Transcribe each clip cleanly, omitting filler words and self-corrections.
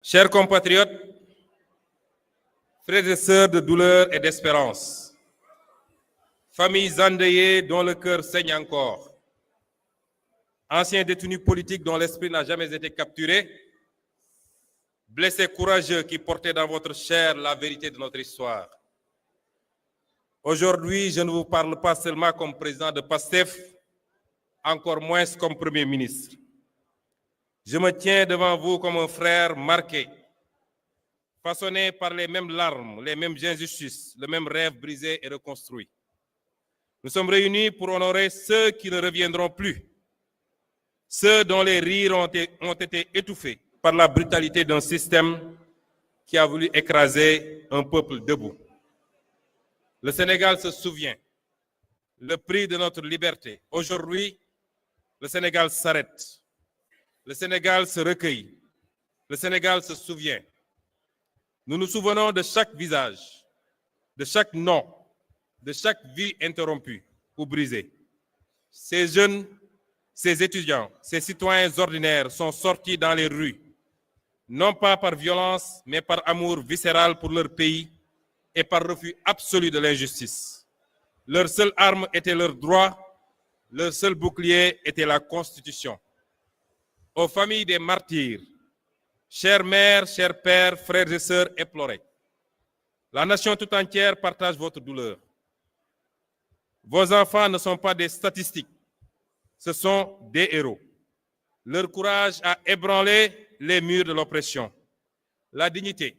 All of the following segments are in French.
Chers compatriotes, frères et sœurs de douleur et d'espérance, familles endeuillées dont le cœur saigne encore, anciens détenus politiques dont l'esprit n'a jamais été capturé, blessés courageux qui portaient dans votre chair la vérité de notre histoire. Aujourd'hui, je ne vous parle pas seulement comme président de PASTEF, encore moins comme Premier ministre. Je me tiens devant vous comme un frère marqué, façonné par les mêmes larmes, les mêmes injustices, le même rêve brisé et reconstruit. Nous sommes réunis pour honorer ceux qui ne reviendront plus, ceux dont les rires ont été étouffés par la brutalité d'un système qui a voulu écraser un peuple debout. Le Sénégal se souvient, le prix de notre liberté. Aujourd'hui, le Sénégal s'arrête. Le Sénégal se recueille. Le Sénégal se souvient. Nous nous souvenons de chaque visage, de chaque nom, de chaque vie interrompue ou brisée. Ces jeunes, ces étudiants, ces citoyens ordinaires sont sortis dans les rues, non pas par violence, mais par amour viscéral pour leur pays et par refus absolu de l'injustice. Leur seule arme était leur droit, leur seul bouclier était la Constitution. Aux familles des martyrs, chères mères, chers pères, frères et sœurs éplorés, la nation tout entière partage votre douleur. Vos enfants ne sont pas des statistiques, ce sont des héros. Leur courage a ébranlé les murs de l'oppression. La dignité,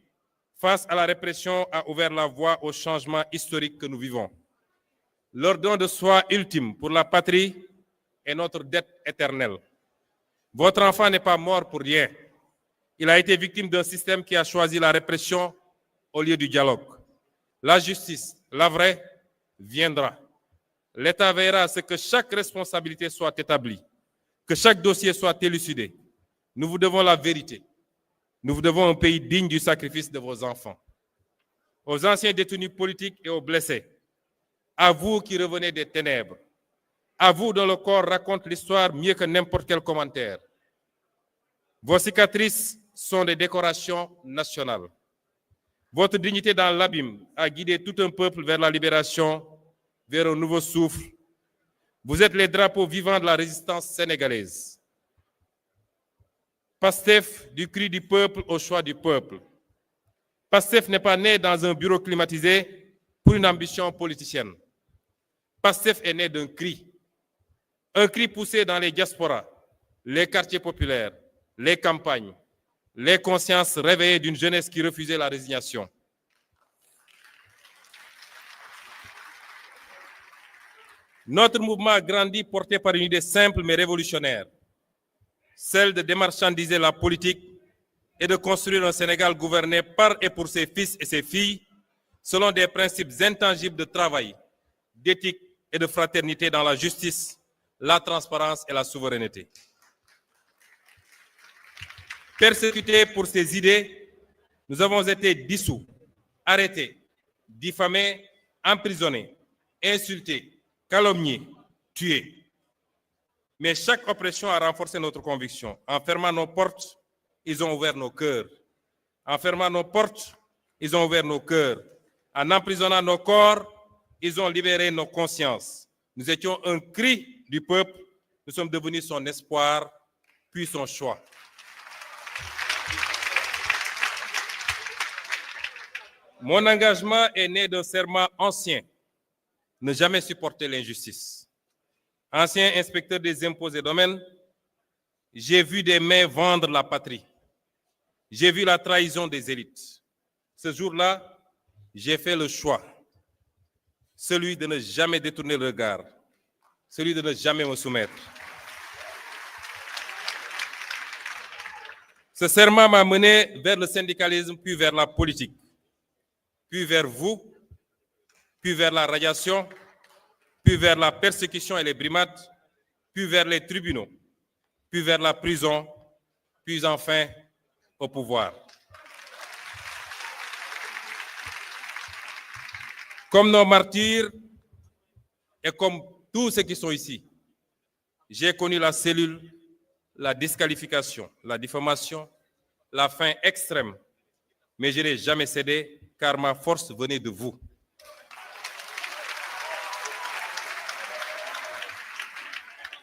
face à la répression, a ouvert la voie au changement historique que nous vivons. Leur don de soi ultime pour la patrie est notre dette éternelle. Votre enfant n'est pas mort pour rien. Il a été victime d'un système qui a choisi la répression au lieu du dialogue. La justice, la vraie, viendra. L'État veillera à ce que chaque responsabilité soit établie, que chaque dossier soit élucidé. Nous vous devons la vérité. Nous vous devons un pays digne du sacrifice de vos enfants. Aux anciens détenus politiques et aux blessés, à vous qui revenez des ténèbres, à vous dont le corps raconte l'histoire mieux que n'importe quel commentaire. Vos cicatrices sont des décorations nationales. Votre dignité dans l'abîme a guidé tout un peuple vers la libération, vers un nouveau souffle. Vous êtes les drapeaux vivants de la résistance sénégalaise. PASTEF, du cri du peuple au choix du peuple. PASTEF n'est pas né dans un bureau climatisé pour une ambition politicienne. PASTEF est né d'un cri. Un cri poussé dans les diasporas, les quartiers populaires, les campagnes, les consciences réveillées d'une jeunesse qui refusait la résignation. Notre mouvement a grandi porté par une idée simple mais révolutionnaire, celle de démarchandiser la politique et de construire un Sénégal gouverné par et pour ses fils et ses filles selon des principes intangibles de travail, d'éthique et de fraternité dans la justice, la transparence et la souveraineté. Persécutés pour ces idées, nous avons été dissous, arrêtés, diffamés, emprisonnés, insultés, calomniés, tués. Mais chaque oppression a renforcé notre conviction. En fermant nos portes, ils ont ouvert nos cœurs. En fermant nos portes, ils ont ouvert nos cœurs. En emprisonnant nos corps, ils ont libéré nos consciences. Nous étions un cri du peuple. Nous sommes devenus son espoir, puis son choix. Mon engagement est né d'un serment ancien, ne jamais supporter l'injustice. Ancien inspecteur des impôts et domaines, j'ai vu des mains vendre la patrie. J'ai vu la trahison des élites. Ce jour-là, j'ai fait le choix, celui de ne jamais détourner le regard, celui de ne jamais me soumettre. Ce serment m'a mené vers le syndicalisme, puis vers la politique, puis vers vous, puis vers la radiation, puis vers la persécution et les brimades, puis vers les tribunaux, puis vers la prison, puis enfin au pouvoir. Comme nos martyrs et comme tous ceux qui sont ici, j'ai connu la cellule, la disqualification, la diffamation, la faim extrême, mais je n'ai jamais cédé car ma force venait de vous.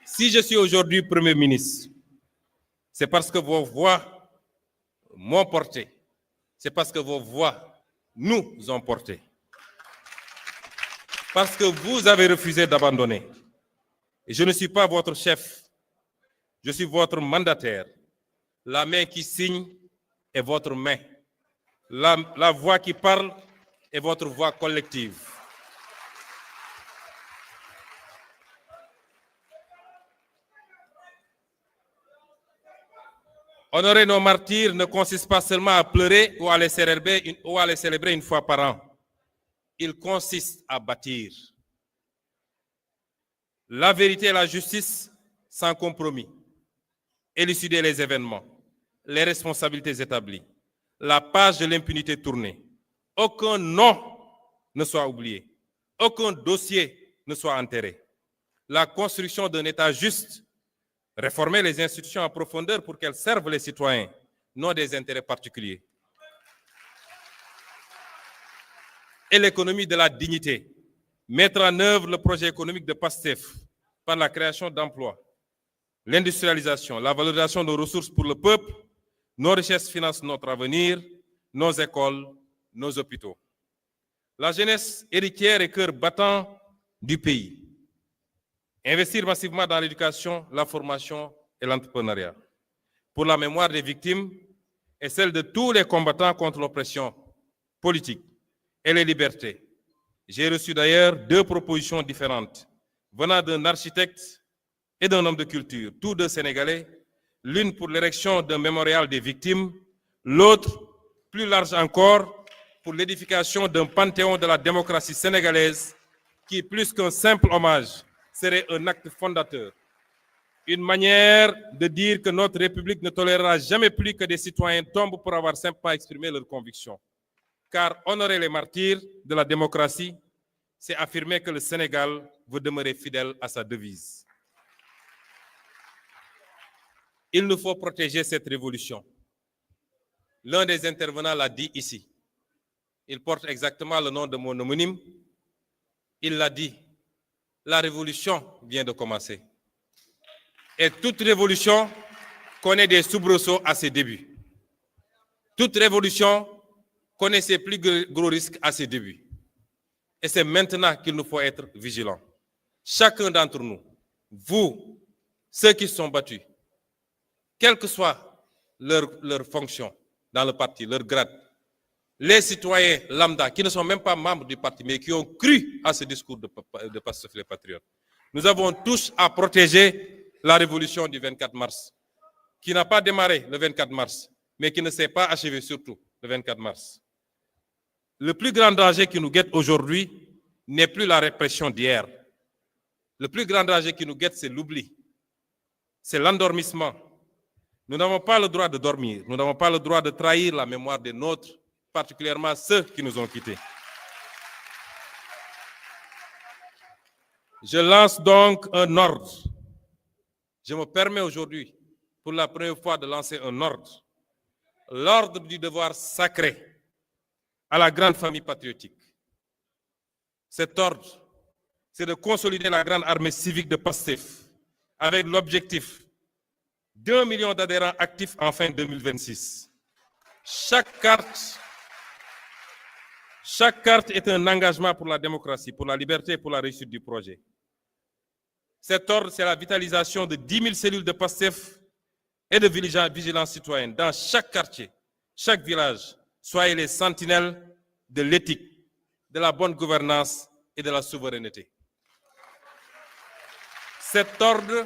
Si je suis aujourd'hui Premier ministre, c'est parce que vos voix m'ont porté. C'est parce que vos voix nous ont portés. Parce que vous avez refusé d'abandonner. Et je ne suis pas votre chef, je suis votre mandataire. La main qui signe est votre main. La voix qui parle est votre voix collective. Honorer nos martyrs ne consiste pas seulement à pleurer ou à les célébrer une fois par an. Il consiste à bâtir. La vérité et la justice sans compromis. Élucider les événements, les responsabilités établies, la page de l'impunité tournée. Aucun nom ne soit oublié. Aucun dossier ne soit enterré. La construction d'un État juste, réformer les institutions en profondeur pour qu'elles servent les citoyens, non des intérêts particuliers. Et l'économie de la dignité, mettre en œuvre le projet économique de PASTEF par la création d'emplois, l'industrialisation, la valorisation de nos ressources pour le peuple, nos richesses financent notre avenir, nos écoles, nos hôpitaux. La jeunesse héritière et cœur battant du pays. Investir massivement dans l'éducation, la formation et l'entrepreneuriat. Pour la mémoire des victimes et celle de tous les combattants contre l'oppression politique et les libertés. J'ai reçu d'ailleurs 2 propositions différentes venant d'un architecte et d'un homme de culture, tous 2 sénégalais, l'une pour l'érection d'un mémorial des victimes, l'autre, plus large encore, pour l'édification d'un panthéon de la démocratie sénégalaise qui, plus qu'un simple hommage, serait un acte fondateur. Une manière de dire que notre République ne tolérera jamais plus que des citoyens tombent pour avoir simplement exprimé leurs convictions. Car honorer les martyrs de la démocratie, c'est affirmer que le Sénégal veut demeurer fidèle à sa devise. Il nous faut protéger cette révolution. L'un des intervenants l'a dit ici. Il porte exactement le nom de mon homonyme. Il l'a dit. La révolution vient de commencer. Et toute révolution connaît des soubresauts à ses débuts. Toute révolution connaît ses plus gros risques à ses débuts. Et c'est maintenant qu'il nous faut être vigilants. Chacun d'entre nous, vous, ceux qui se sont battus, quelle que soit leur fonction dans le parti, leur grade, les citoyens lambda qui ne sont même pas membres du parti, mais qui ont cru à ce discours de Pastef les Patriotes. Nous avons tous à protéger la révolution du 24 mars, qui n'a pas démarré le 24 mars, mais qui ne s'est pas achevée surtout le 24 mars. Le plus grand danger qui nous guette aujourd'hui n'est plus la répression d'hier. Le plus grand danger qui nous guette, c'est l'oubli. C'est l'endormissement. Nous n'avons pas le droit de dormir. Nous n'avons pas le droit de trahir la mémoire des nôtres, particulièrement ceux qui nous ont quittés. Je lance donc un ordre. Je me permets aujourd'hui, pour la première fois, de lancer un ordre. L'ordre du devoir sacré à la grande famille patriotique. Cet ordre, c'est de consolider la grande armée civique de PASTEF avec l'objectif d'1 million d'adhérents actifs en fin 2026. Chaque carte est un engagement pour la démocratie, pour la liberté et pour la réussite du projet. Cet ordre, c'est la vitalisation de 10 000 cellules de PASTEF et de vigilance citoyenne dans chaque quartier, chaque village. Soyez les sentinelles de l'éthique, de la bonne gouvernance et de la souveraineté. Cet ordre,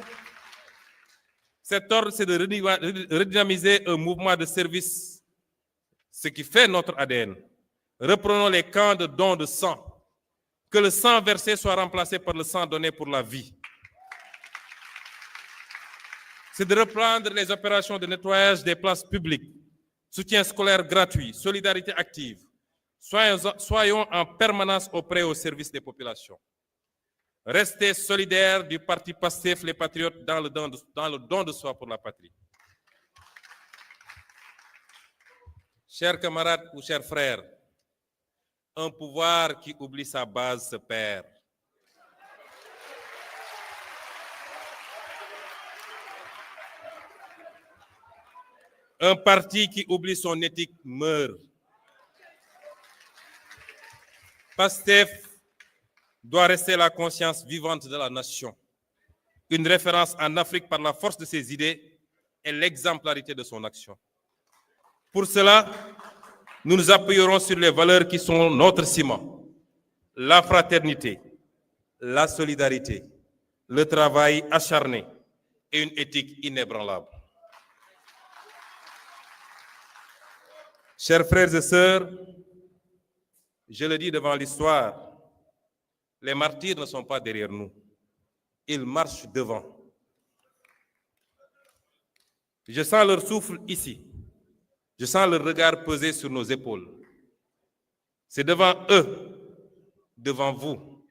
c'est de redynamiser un mouvement de service, ce qui fait notre ADN. Reprenons les camps de dons de sang. Que le sang versé soit remplacé par le sang donné pour la vie. C'est de reprendre les opérations de nettoyage des places publiques, soutien scolaire gratuit, solidarité active. Soyons en permanence auprès au service des populations. Restez solidaires du parti PASTEF, les patriotes, dans le don de soi pour la patrie. Chers camarades ou chers frères, un pouvoir qui oublie sa base se perd. Un parti qui oublie son éthique meurt. PASTEF doit rester la conscience vivante de la nation, une référence en Afrique par la force de ses idées et l'exemplarité de son action. Pour cela, nous nous appuierons sur les valeurs qui sont notre ciment: la fraternité, la solidarité, le travail acharné et une éthique inébranlable. Chers frères et sœurs, je le dis devant l'histoire, les martyrs ne sont pas derrière nous, ils marchent devant. Je sens leur souffle ici, je sens leur regard peser sur nos épaules. C'est devant eux, devant vous,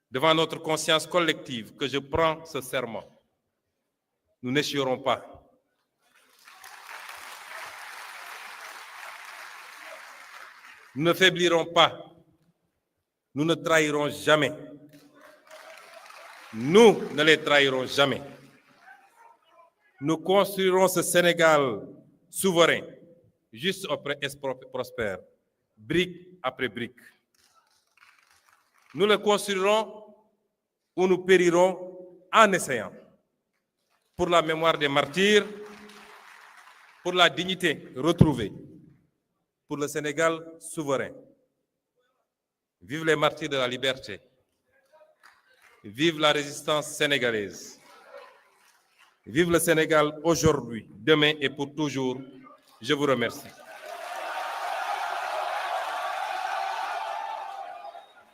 devant notre conscience collective que je prends ce serment. Nous n'échouerons pas. Nous ne faiblirons pas. Nous ne trahirons jamais. Nous ne les trahirons jamais. Nous construirons ce Sénégal souverain, juste et prospère, brique après brique. Nous le construirons ou nous périrons en essayant. Pour la mémoire des martyrs, pour la dignité retrouvée, pour le Sénégal souverain. Vive les martyrs de la liberté. Vive la résistance sénégalaise. Vive le Sénégal aujourd'hui, demain et pour toujours. Je vous remercie.